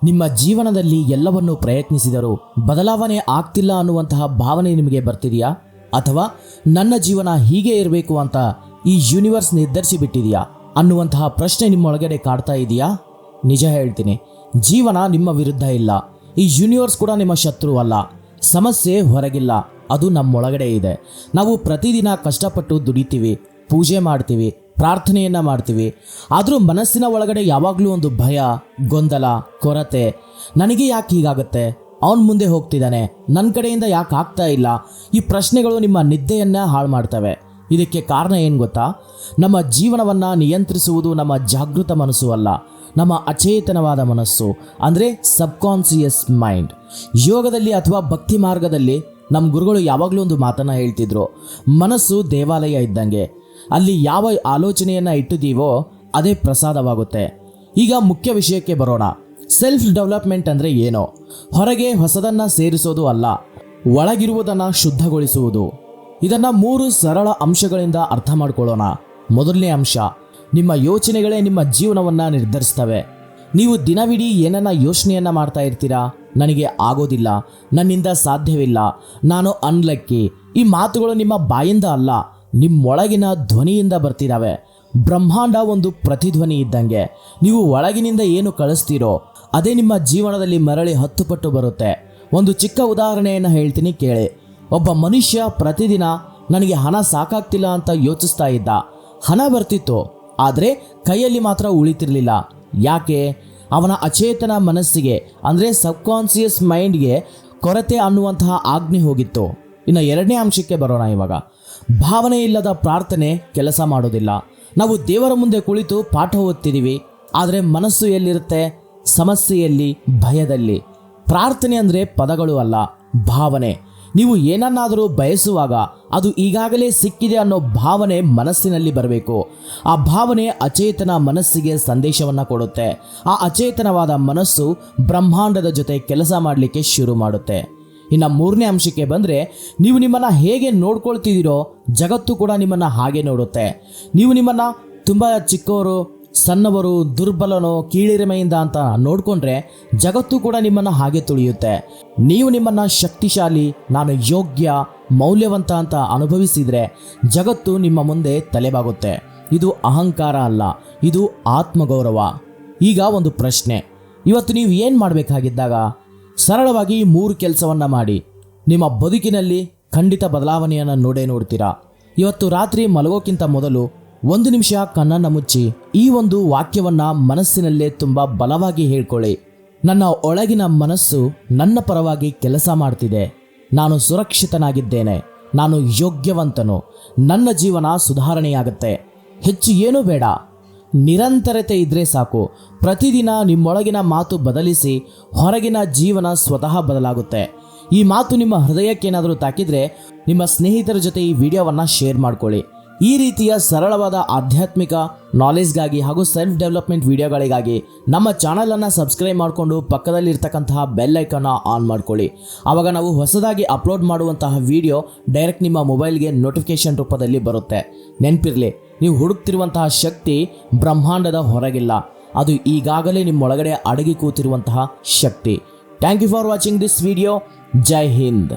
ನಿಮ್ಮ ಜೀವನದಲ್ಲಿ ಎಲ್ಲವನ್ನೂ ಪ್ರಯತ್ನಿಸಿದರೂ ಬದಲಾವಣೆ ಆಗ್ತಿಲ್ಲ ಅನ್ನುವಂತಹ ಭಾವನೆ ನಿಮಗೆ ಬರ್ತಿದೆಯಾ? ಅಥವಾ ನನ್ನ ಜೀವನ ಹೀಗೆ ಇರಬೇಕು ಅಂತ ಈ ಯೂನಿವರ್ಸ್ ನಿರ್ಧರಿಸಿ ಬಿಟ್ಟಿದೆಯಾ ಅನ್ನುವಂತಹ ಪ್ರಶ್ನೆ ನಿಮ್ಮೊಳಗಡೆ ಕಾಡ್ತಾ ಇದೆಯಾ? ನಿಜ ಹೇಳ್ತೀನಿ, ಜೀವನ ನಿಮ್ಮ ವಿರುದ್ಧ ಇಲ್ಲ. ಈ ಯೂನಿವರ್ಸ್ ಕೂಡ ನಿಮ್ಮ ಶತ್ರು ಅಲ್ಲ. ಸಮಸ್ಯೆ ಹೊರಗಿಲ್ಲ, ಅದು ನಮ್ಮೊಳಗಡೆ ಇದೆ. ನಾವು ಪ್ರತಿದಿನ ಕಷ್ಟಪಟ್ಟು ದುಡಿತೀವಿ, ಪೂಜೆ ಮಾಡ್ತೀವಿ, ಪ್ರಾರ್ಥನೆಯನ್ನ ಮಾಡ್ತೀವಿ. ಆದರೂ ಮನಸ್ಸಿನ ಒಳಗಡೆ ಯಾವಾಗಲೂ ಒಂದು ಭಯ, ಗೊಂದಲ, ಕೊರತೆ. ನನಗೆ ಯಾಕೆ ಹೀಗಾಗುತ್ತೆ? ಅವನು ಮುಂದೆ ಹೋಗ್ತಿದ್ದಾನೆ, ನನ್ನ ಕಡೆಯಿಂದ ಯಾಕೆ ಆಗ್ತಾ ಇಲ್ಲ? ಈ ಪ್ರಶ್ನೆಗಳು ನಿಮ್ಮ ನಿದ್ದೆಯನ್ನ ಹಾಳು ಮಾಡ್ತವೆ. ಇದಕ್ಕೆ ಕಾರಣ ಏನು ಗೊತ್ತಾ? ನಮ್ಮ ಜೀವನವನ್ನು ನಿಯಂತ್ರಿಸುವುದು ನಮ್ಮ ಜಾಗೃತ ಮನಸ್ಸು ಅಲ್ಲ, ನಮ್ಮ ಅಚೇತನವಾದ ಮನಸ್ಸು, ಅಂದರೆ ಸಬ್ಕಾನ್ಸಿಯಸ್ ಮೈಂಡ್. ಯೋಗದಲ್ಲಿ ಅಥವಾ ಭಕ್ತಿ ಮಾರ್ಗದಲ್ಲಿ ನಮ್ಮ ಗುರುಗಳು ಯಾವಾಗಲೂ ಒಂದು ಮಾತನ್ನು ಹೇಳ್ತಿದ್ರು, ಮನಸ್ಸು ದೇವಾಲಯ ಇದ್ದಂಗೆ. ಅಲ್ಲಿ ಯಾವ ಆಲೋಚನೆಯನ್ನು ಇಟ್ಟಿದ್ದೀವೋ ಅದೇ ಪ್ರಸಾದವಾಗುತ್ತೆ. ಈಗ ಮುಖ್ಯ ವಿಷಯಕ್ಕೆ ಬರೋಣ. ಸೆಲ್ಫ್ ಡೆವಲಪ್ಮೆಂಟ್ ಅಂದರೆ ಏನೋ? ಹೊರಗೆ ಹೊಸದನ್ನು ಸೇರಿಸೋದು ಅಲ್ಲ, ಒಳಗಿರುವುದನ್ನು ಶುದ್ಧಗೊಳಿಸುವುದು. ಇದನ್ನು 3 ಸರಳ ಅಂಶಗಳಿಂದ ಅರ್ಥ ಮಾಡ್ಕೊಳ್ಳೋಣ. ಮೊದಲನೇ ಅಂಶ, ನಿಮ್ಮ ಯೋಚನೆಗಳೇ ನಿಮ್ಮ ಜೀವನವನ್ನು ನಿರ್ಧರಿಸ್ತವೆ. ನೀವು ದಿನವಿಡೀ ಏನನ್ನ ಯೋಚನೆಯನ್ನು ಮಾಡ್ತಾ ಇರ್ತೀರಾ? ನನಗೆ ಆಗೋದಿಲ್ಲ, ನನ್ನಿಂದ ಸಾಧ್ಯವಿಲ್ಲ, ನಾನು ಅನ್ಲಕ್ಕಿ. ಈ ಮಾತುಗಳು ನಿಮ್ಮ ಬಾಯಿಂದ ಅಲ್ಲ, ನಿಮ್ಮೊಳಗಿನ ಧ್ವನಿಯಿಂದ ಬರ್ತಿದ್ದಾವೆ. ಬ್ರಹ್ಮಾಂಡ ಒಂದು ಪ್ರತಿಧ್ವನಿ ಇದ್ದಂಗೆ. ನೀವು ಒಳಗಿನಿಂದ ಏನು ಕಳಿಸ್ತೀರೋ ಅದೇ ನಿಮ್ಮ ಜೀವನದಲ್ಲಿ ಮರಳಿ 10 ಪಟ್ಟು ಬರುತ್ತೆ. ಒಂದು ಚಿಕ್ಕ ಉದಾಹರಣೆಯನ್ನು ಹೇಳ್ತೀನಿ ಕೇಳಿ. ಒಬ್ಬ ಮನುಷ್ಯ ಪ್ರತಿದಿನ ನನಗೆ ಹಣ ಸಾಕಾಗ್ತಿಲ್ಲ ಅಂತ ಯೋಚಿಸ್ತಾ ಇದ್ದ. ಹಣ ಬರ್ತಿತ್ತು, ಆದರೆ ಕೈಯಲ್ಲಿ ಮಾತ್ರ ಉಳಿತಿರ್ಲಿಲ್ಲ. ಯಾಕೆ? ಅವನ ಅಚೇತನ ಮನಸ್ಸಿಗೆ, ಅಂದರೆ ಸಬ್ಕಾನ್ಸಿಯಸ್ ಮೈಂಡ್ಗೆ ಕೊರತೆ ಅನ್ನುವಂತಹ ಆಜ್ಞೆ ಹೋಗಿತ್ತು. ಇನ್ನು ಎರಡನೇ ಅಂಶಕ್ಕೆ ಬರೋಣ. ಇವಾಗ ಭಾವನೆ ಇಲ್ಲದ ಪ್ರಾರ್ಥನೆ ಕೆಲಸ ಮಾಡೋದಿಲ್ಲ. ನಾವು ದೇವರ ಮುಂದೆ ಕುಳಿತು ಪಾಠ ಓದ್ತಿದ್ದೀವಿ, ಆದರೆ ಮನಸ್ಸು ಎಲ್ಲಿರುತ್ತೆ? ಸಮಸ್ಯೆಯಲ್ಲಿ, ಭಯದಲ್ಲಿ. ಪ್ರಾರ್ಥನೆ ಅಂದರೆ ಪದಗಳು ಅಲ್ಲ, ಭಾವನೆ. ನೀವು ಏನನ್ನಾದರೂ ಬಯಸುವಾಗ ಅದು ಈಗಾಗಲೇ ಸಿಕ್ಕಿದೆ ಅನ್ನೋ ಭಾವನೆ ಮನಸ್ಸಿನಲ್ಲಿ ಬರಬೇಕು. ಆ ಭಾವನೆ ಅಚೇತನ ಮನಸ್ಸಿಗೆ ಸಂದೇಶವನ್ನು ಕೊಡುತ್ತೆ. ಆ ಅಚೇತನವಾದ ಮನಸ್ಸು ಬ್ರಹ್ಮಾಂಡದ ಜೊತೆ ಕೆಲಸ ಮಾಡಲಿಕ್ಕೆ ಶುರು ಮಾಡುತ್ತೆ. ಇನ್ನು ಮೂರನೇ ಅಂಶಕ್ಕೆ ಬಂದರೆ, ನೀವು ನಿಮ್ಮನ್ನು ಹೇಗೆ ನೋಡ್ಕೊಳ್ತಿದ್ದೀರೋ ಜಗತ್ತು ಕೂಡ ನಿಮ್ಮನ್ನು ಹಾಗೆ ನೋಡುತ್ತೆ. ನೀವು ನಿಮ್ಮನ್ನು ತುಂಬ ಚಿಕ್ಕವರು, ಸಣ್ಣವರು, ದುರ್ಬಲನೋ, ಕೀಳಿರಿಮೆಯಿಂದ ಅಂತ ನೋಡಿಕೊಂಡ್ರೆ ಜಗತ್ತು ಕೂಡ ನಿಮ್ಮನ್ನು ಹಾಗೆ ತುಳಿಯುತ್ತೆ. ನೀವು ನಿಮ್ಮನ್ನು ಶಕ್ತಿಶಾಲಿ, ನಾನು ಯೋಗ್ಯ, ಮೌಲ್ಯವಂತ ಅಂತ ಅನುಭವಿಸಿದರೆ ಜಗತ್ತು ನಿಮ್ಮ ಮುಂದೆ ತಲೆಬಾಗುತ್ತೆ. ಇದು ಅಹಂಕಾರ ಅಲ್ಲ, ಇದು ಆತ್ಮಗೌರವ. ಈಗ ಒಂದು ಪ್ರಶ್ನೆ, ಇವತ್ತು ನೀವು ಏನು ಮಾಡಬೇಕಾಗಿದ್ದಾಗ ಸರಳವಾಗಿ 3 ಕೆಲಸವನ್ನು ಮಾಡಿ ನಿಮ್ಮ ಬದುಕಿನಲ್ಲಿ ಖಂಡಿತ ಬದಲಾವಣೆಯನ್ನು ನೋಡ್ತೀರಾ. ಇವತ್ತು ರಾತ್ರಿ ಮಲಗೋಕ್ಕಿಂತ ಮೊದಲು 1 ನಿಮಿಷ ಕಣ್ಣನ್ನು ಮುಚ್ಚಿ ಈ ಒಂದು ವಾಕ್ಯವನ್ನು ಮನಸ್ಸಿನಲ್ಲೇ ತುಂಬ ಬಲವಾಗಿ ಹೇಳ್ಕೊಳ್ಳಿ. ನನ್ನ ಒಳಗಿನ ಮನಸ್ಸು ನನ್ನ ಪರವಾಗಿ ಕೆಲಸ ಮಾಡ್ತಿದೆ. ನಾನು ಸುರಕ್ಷಿತನಾಗಿದ್ದೇನೆ, ನಾನು ಯೋಗ್ಯವಂತನು, ನನ್ನ ಜೀವನ ಸುಧಾರಣೆಯಾಗುತ್ತೆ. ಹೆಚ್ಚು ಏನೂ ಬೇಡ, ನಿರಂತರತೆ ಇದ್ರೆ ಸಾಕು. ಪ್ರತಿದಿನ ನಿಮ್ಮೊಳಗಿನ ಮಾತು ಬದಲಿಸಿ ಹೊರಗಿನ ಜೀವನ ಸ್ವತಃ ಬದಲಾಗುತ್ತೆ. ಈ ಮಾತು ನಿಮ್ಮ ಹೃದಯಕ್ಕೇನಾದರೂ ತಾಕಿದ್ರೆ ನಿಮ್ಮ ಸ್ನೇಹಿತರ ಜೊತೆ ಈ ವಿಡಿಯೋವನ್ನು ಶೇರ್ ಮಾಡ್ಕೊಳ್ಳಿ. ಈ ರೀತಿಯ ಸರಳವಾದ ಆಧ್ಯಾತ್ಮಿಕ ನಾಲೆಜ್ಗಾಗಿ ಹಾಗೂ ಸೆಲ್ಫ್ ಡೆವಲಪ್ಮೆಂಟ್ ವಿಡಿಯೋಗಳಿಗಾಗಿ ನಮ್ಮ ಚಾನಲನ್ನು ಸಬ್ಸ್ಕ್ರೈಬ್ ಮಾಡಿಕೊಂಡು ಪಕ್ಕದಲ್ಲಿರ್ತಕ್ಕಂತಹ ಬೆಲ್ ಐಕನ್ನ ಆನ್ ಮಾಡ್ಕೊಳ್ಳಿ. ಆವಾಗ ನಾವು ಹೊಸದಾಗಿ ಅಪ್ಲೋಡ್ ಮಾಡುವಂತಹ ವಿಡಿಯೋ ಡೈರೆಕ್ಟ್ ನಿಮ್ಮ ಮೊಬೈಲ್ಗೆ ನೋಟಿಫಿಕೇಶನ್ ರೂಪದಲ್ಲಿ ಬರುತ್ತೆ. ನೆನಪಿರಲಿ, ನೀವು ಹುಡುಕ್ತಿರುವಂತಹ ಶಕ್ತಿ ಬ್ರಹ್ಮಾಂಡದ ಹೊರಗಿಲ್ಲ, ಅದು ಈಗಾಗಲೇ ನಿಮ್ಮೊಳಗಡೆ ಅಡಗಿ ಕೂತಿರುವಂತಹ ಶಕ್ತಿ. Thank you for watching this video. ಜೈ ಹಿಂದ್.